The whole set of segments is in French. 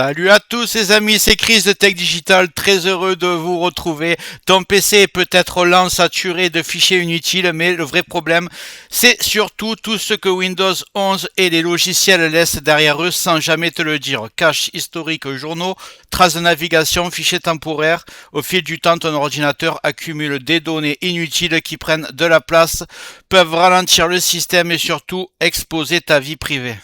Salut à tous les amis, c'est Chris de Tech Digital, très heureux de vous retrouver. Ton PC est peut-être lent, saturé de fichiers inutiles, mais le vrai problème, c'est surtout tout ce que Windows 11 et les logiciels laissent derrière eux sans jamais te le dire. Cache historique, journaux, traces de navigation, fichiers temporaires. Au fil du temps, ton ordinateur accumule des données inutiles qui prennent de la place, peuvent ralentir le système et surtout exposer ta vie privée.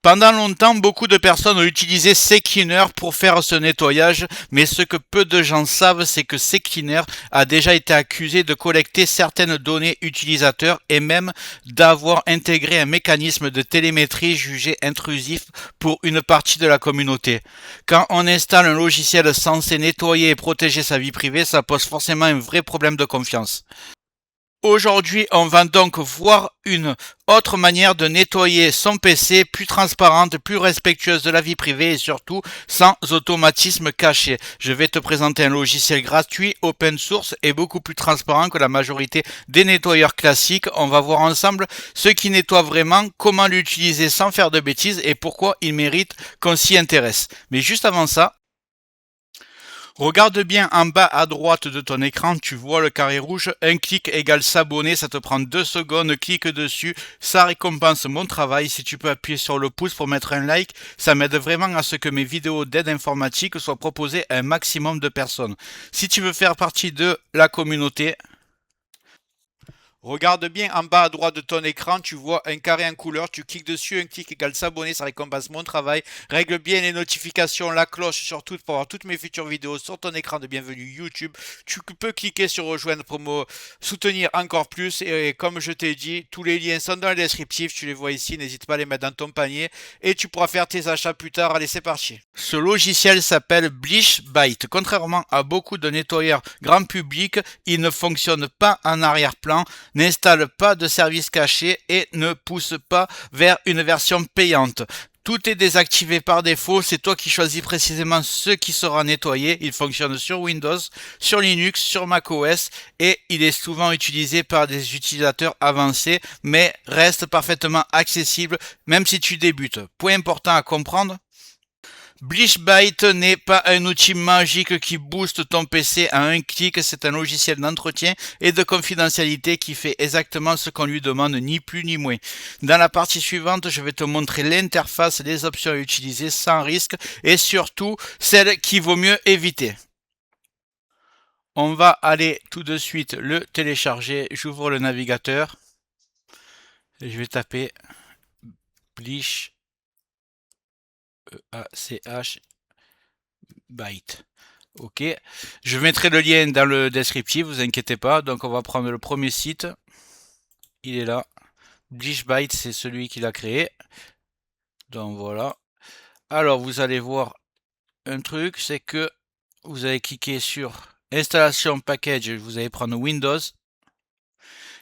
Pendant longtemps, beaucoup de personnes ont utilisé CCleaner pour faire ce nettoyage, mais ce que peu de gens savent, c'est que CCleaner a déjà été accusé de collecter certaines données utilisateurs et même d'avoir intégré un mécanisme de télémétrie jugé intrusif pour une partie de la communauté. Quand on installe un logiciel censé nettoyer et protéger sa vie privée, ça pose forcément un vrai problème de confiance. Aujourd'hui, on va donc voir une autre manière de nettoyer son PC, plus transparente, plus respectueuse de la vie privée et surtout sans automatisme caché. Je vais te présenter un logiciel gratuit, open source et beaucoup plus transparent que la majorité des nettoyeurs classiques. On va voir ensemble ce qui nettoie vraiment, comment l'utiliser sans faire de bêtises et pourquoi il mérite qu'on s'y intéresse. Mais juste avant ça, regarde bien en bas à droite de ton écran, tu vois le carré rouge, un clic égale s'abonner, ça te prend 2 secondes, clique dessus, ça récompense mon travail. Si tu peux appuyer sur le pouce pour mettre un like, ça m'aide vraiment à ce que mes vidéos d'aide informatique soient proposées à un maximum de personnes. Si tu veux faire partie de la communauté, regarde bien en bas à droite de ton écran, tu vois un carré en couleur, tu cliques dessus, un clic égale s'abonner, ça récompense mon travail. Règle bien les notifications, la cloche surtout pour avoir toutes mes futures vidéos sur ton écran de bienvenue YouTube. Tu peux cliquer sur rejoindre pour me soutenir encore plus et comme je t'ai dit, tous les liens sont dans le descriptif, tu les vois ici, n'hésite pas à les mettre dans ton panier et tu pourras faire tes achats plus tard. Allez, c'est parti. Ce logiciel s'appelle Bleach Byte. Contrairement à beaucoup de nettoyeurs grand public, il ne fonctionne pas en arrière-plan, n'installe pas de service caché et ne pousse pas vers une version payante. Tout est désactivé par défaut, c'est toi qui choisis précisément ce qui sera nettoyé. Il fonctionne sur Windows, sur Linux, sur macOS et il est souvent utilisé par des utilisateurs avancés mais reste parfaitement accessible même si tu débutes. Point important à comprendre, Bleach Byte n'est pas un outil magique qui booste ton PC à un clic, c'est un logiciel d'entretien et de confidentialité qui fait exactement ce qu'on lui demande, ni plus ni moins. Dans la partie suivante, je vais te montrer l'interface, les options à utiliser sans risque et surtout celles qu'il vaut mieux éviter. On va aller tout de suite le télécharger. J'ouvre le navigateur et je vais taper Bleach E-A-C-H Byte. Ok, je mettrai le lien dans le descriptif, vous inquiétez pas. Donc on va prendre le premier site. Il est là. Bleach Byte, c'est celui qui l'a créé. Donc voilà. Alors vous allez voir un truc, c'est que vous allez cliquer sur installation package, vous allez prendre Windows.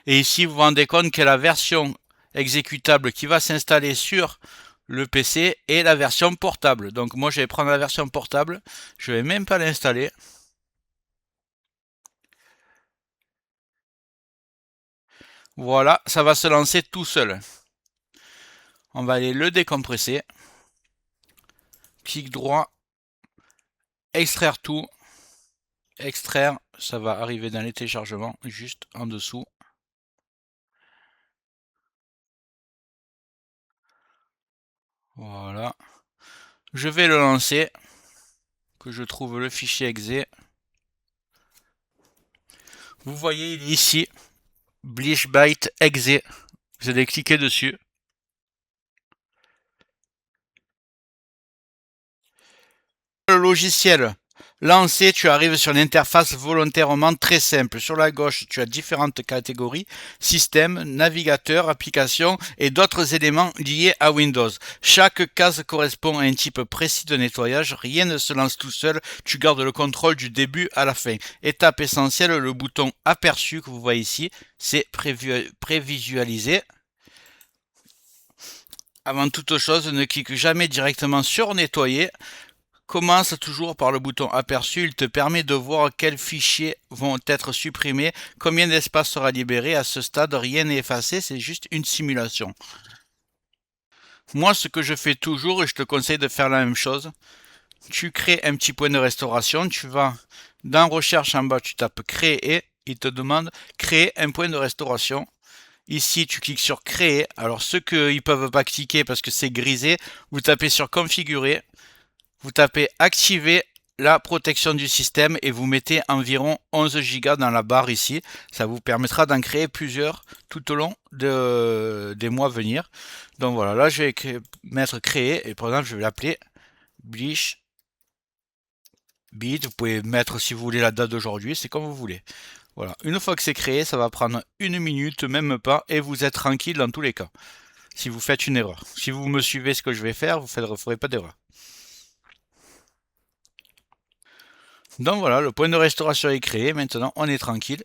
Et ici vous vous rendez compte que la version exécutable qui va s'installer sur le PC est la version portable. Donc moi je vais prendre la version portable, je vais même pas l'installer. Voilà, ça va se lancer tout seul. On va aller le décompresser. Clic droit, extraire tout. Extraire, ça va arriver dans les téléchargements, juste en dessous. Voilà. Je vais le lancer, que je trouve le fichier exe. Vous voyez, il est ici, Bleach Byte exe. Vous allez cliquer dessus. Le logiciel lancé, tu arrives sur une interface volontairement très simple. Sur la gauche, tu as différentes catégories, système, navigateur, application et d'autres éléments liés à Windows. Chaque case correspond à un type précis de nettoyage. Rien ne se lance tout seul, tu gardes le contrôle du début à la fin. Étape essentielle, le bouton aperçu que vous voyez ici, c'est prévisualiser. Avant toute chose, ne clique jamais directement sur nettoyer. Commence toujours par le bouton aperçu, il te permet de voir quels fichiers vont être supprimés, combien d'espace sera libéré. À ce stade, rien n'est effacé, c'est juste une simulation. Moi, ce que je fais toujours, et je te conseille de faire la même chose, tu crées un petit point de restauration, tu vas dans recherche en bas, tu tapes créer, il te demande créer un point de restauration. Ici, tu cliques sur créer. Alors, ceux qui ne peuvent pas cliquer parce que c'est grisé, vous tapez sur configurer, vous tapez activer la protection du système et vous mettez environ 11 Go dans la barre ici. Ça vous permettra d'en créer plusieurs tout au long des mois à venir. Donc voilà, là je vais mettre créer et par exemple je vais l'appeler Bleach Bit. Vous pouvez mettre si vous voulez la date d'aujourd'hui, c'est comme vous voulez. Voilà, une fois que c'est créé, ça va prendre une minute, même pas, et vous êtes tranquille dans tous les cas. Si vous faites une erreur. Si vous me suivez ce que je vais faire, vous ne ferez pas d'erreur. Donc voilà, le point de restauration est créé. Maintenant, on est tranquille.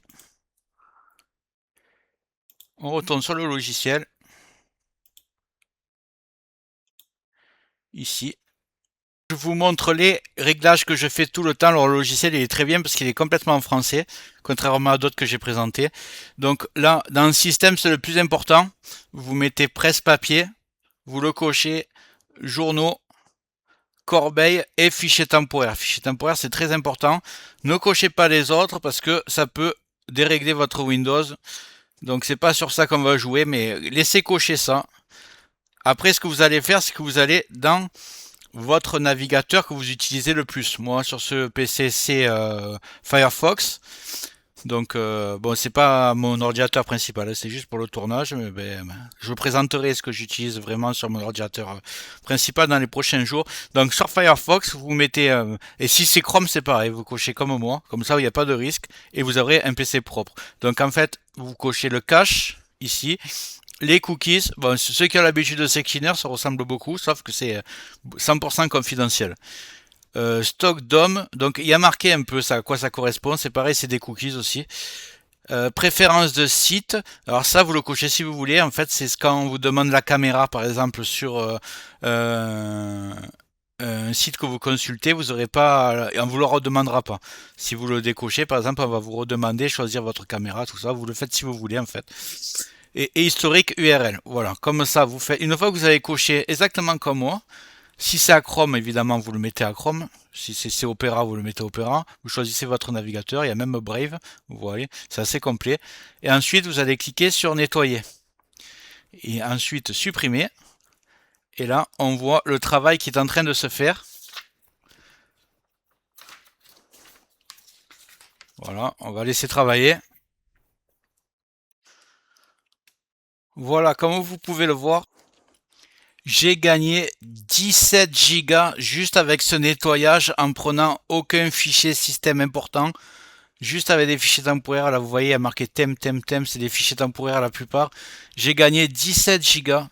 On retourne sur le logiciel. Ici. Je vous montre les réglages que je fais tout le temps. Alors, le logiciel il est très bien parce qu'il est complètement en français, contrairement à d'autres que j'ai présentés. Donc là, dans le système, c'est le plus important. Vous mettez presse-papier, vous le cochez, journaux, corbeille et fichier temporaire. Fichier temporaire, c'est très important. Ne cochez pas les autres parce que ça peut dérégler votre Windows. Donc c'est pas sur ça qu'on va jouer, mais laissez cocher ça. Après, ce que vous allez faire, c'est que vous allez dans votre navigateur que vous utilisez le plus. Moi, sur ce PC, c'est Firefox. Donc, bon, c'est pas mon ordinateur principal, c'est juste pour le tournage. Mais je vous présenterai ce que j'utilise vraiment sur mon ordinateur principal dans les prochains jours. Donc, sur Firefox, vous mettez, et si c'est Chrome, c'est pareil, vous cochez comme moi, comme ça, il n'y a pas de risque, et vous aurez un PC propre. Donc, en fait, vous cochez le cache ici. Les cookies, bon, ceux qui ont l'habitude de Sekiner, ça ressemble beaucoup, sauf que c'est 100% confidentiel. Stock DOM, donc il y a marqué un peu ça, à quoi ça correspond, c'est pareil, c'est des cookies aussi. Préférence de site, alors ça vous le cochez si vous voulez, en fait c'est quand on vous demande la caméra par exemple sur un site que vous consultez, vous aurez pas, et on vous le redemandera pas. Si vous le décochez par exemple, on va vous redemander choisir votre caméra, tout ça, vous le faites si vous voulez en fait. Et historique URL, voilà, comme ça vous faites, une fois que vous avez coché exactement comme moi, si c'est à Chrome, évidemment, vous le mettez à Chrome. Si c'est Opera, vous le mettez Opera. Vous choisissez votre navigateur. Il y a même Brave. Vous voyez, c'est assez complet. Et ensuite, vous allez cliquer sur Nettoyer. Et ensuite, Supprimer. Et là, on voit le travail qui est en train de se faire. Voilà, on va laisser travailler. Voilà, comme vous pouvez le voir, j'ai gagné 17 gigas juste avec ce nettoyage en prenant aucun fichier système important. Juste avec des fichiers temporaires, là vous voyez, il y a marqué thème, c'est des fichiers temporaires la plupart. J'ai gagné 17 gigas.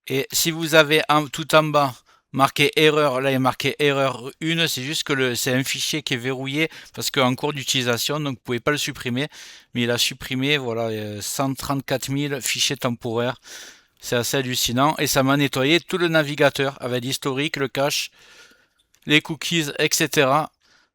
Et si vous avez tout en bas marqué erreur, là il y a marqué erreur 1, c'est juste que c'est un fichier qui est verrouillé parce qu'en cours d'utilisation, donc vous pouvez pas le supprimer. Mais il a supprimé, voilà, 134 000 fichiers temporaires. C'est assez hallucinant. Et ça m'a nettoyé tout le navigateur avec l'historique, le cache, les cookies, etc.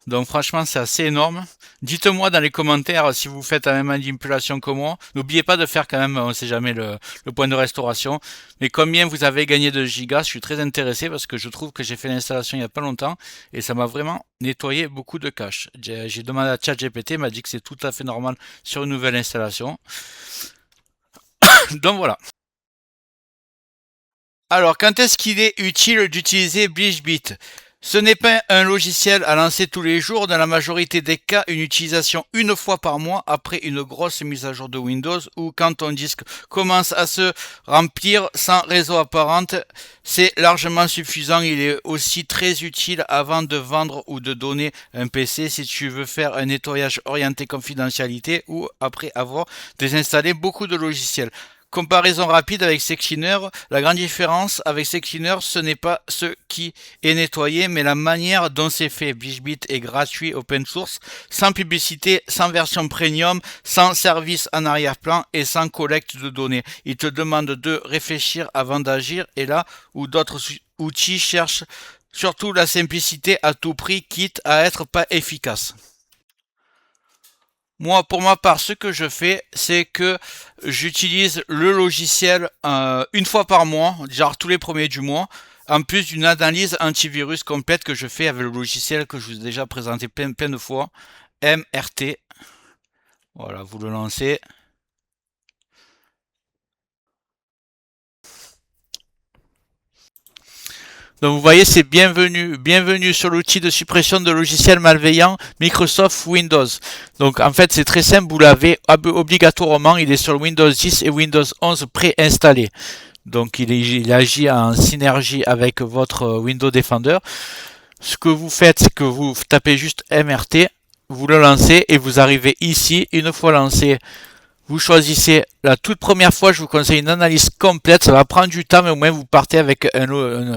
Donc franchement, c'est assez énorme. Dites-moi dans les commentaires si vous faites la même manipulation que moi. N'oubliez pas de faire quand même, on ne sait jamais, le point de restauration. Mais combien vous avez gagné de gigas? Je suis très intéressé parce que je trouve que j'ai fait l'installation il n'y a pas longtemps et ça m'a vraiment nettoyé beaucoup de cache. J'ai demandé à ChatGPT, il m'a dit que c'est tout à fait normal sur une nouvelle installation. Donc voilà. Alors, quand est-ce qu'il est utile d'utiliser BleachBit? Ce n'est pas un logiciel à lancer tous les jours, dans la majorité des cas, une utilisation une fois par mois après une grosse mise à jour de Windows ou quand ton disque commence à se remplir sans raison apparente, c'est largement suffisant. Il est aussi très utile avant de vendre ou de donner un PC si tu veux faire un nettoyage orienté confidentialité ou après avoir désinstallé beaucoup de logiciels. Comparaison rapide avec Secliner, la grande différence avec Secliner, ce n'est pas ce qui est nettoyé, mais la manière dont c'est fait. BleachBit est gratuit, open source, sans publicité, sans version premium, sans service en arrière-plan et sans collecte de données. Il te demande de réfléchir avant d'agir et là où d'autres outils cherchent surtout la simplicité à tout prix, quitte à être pas efficace. Moi, pour ma part, ce que je fais, c'est que j'utilise le logiciel une fois par mois, genre tous les premiers du mois, en plus d'une analyse antivirus complète que je fais avec le logiciel que je vous ai déjà présenté plein de fois, MRT. Voilà, vous le lancez. Donc vous voyez, c'est bienvenue sur l'outil de suppression de logiciels malveillants Microsoft Windows. Donc en fait, c'est très simple, vous l'avez obligatoirement, il est sur Windows 10 et Windows 11 préinstallé. Donc il agit en synergie avec votre Windows Defender. Ce que vous faites, c'est que vous tapez juste MRT, vous le lancez et vous arrivez ici. Une fois lancé, vous choisissez la toute première fois, je vous conseille une analyse complète. Ça va prendre du temps, mais au moins vous partez avec un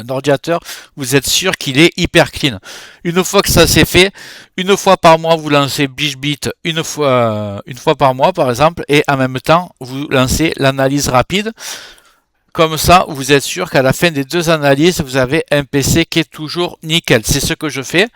ordinateur. Vous êtes sûr qu'il est hyper clean. Une fois que ça c'est fait, une fois par mois, vous lancez BishBit une fois par mois, par exemple, et en même temps, vous lancez l'analyse rapide. Comme ça, vous êtes sûr qu'à la fin des deux analyses, vous avez un PC qui est toujours nickel. C'est ce que je fais.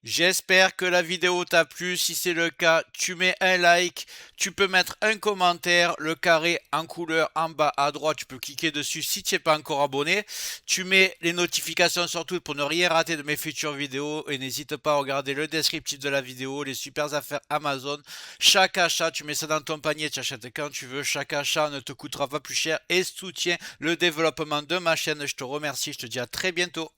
J'espère que la vidéo t'a plu. Si c'est le cas, tu mets un like, tu peux mettre un commentaire, le carré en couleur en bas à droite, tu peux cliquer dessus si tu n'es pas encore abonné. Tu mets les notifications surtout pour ne rien rater de mes futures vidéos et n'hésite pas à regarder le descriptif de la vidéo, les super affaires Amazon. Chaque achat, tu mets ça dans ton panier, tu achètes quand tu veux. Chaque achat ne te coûtera pas plus cher et soutient le développement de ma chaîne. Je te remercie, je te dis à très bientôt.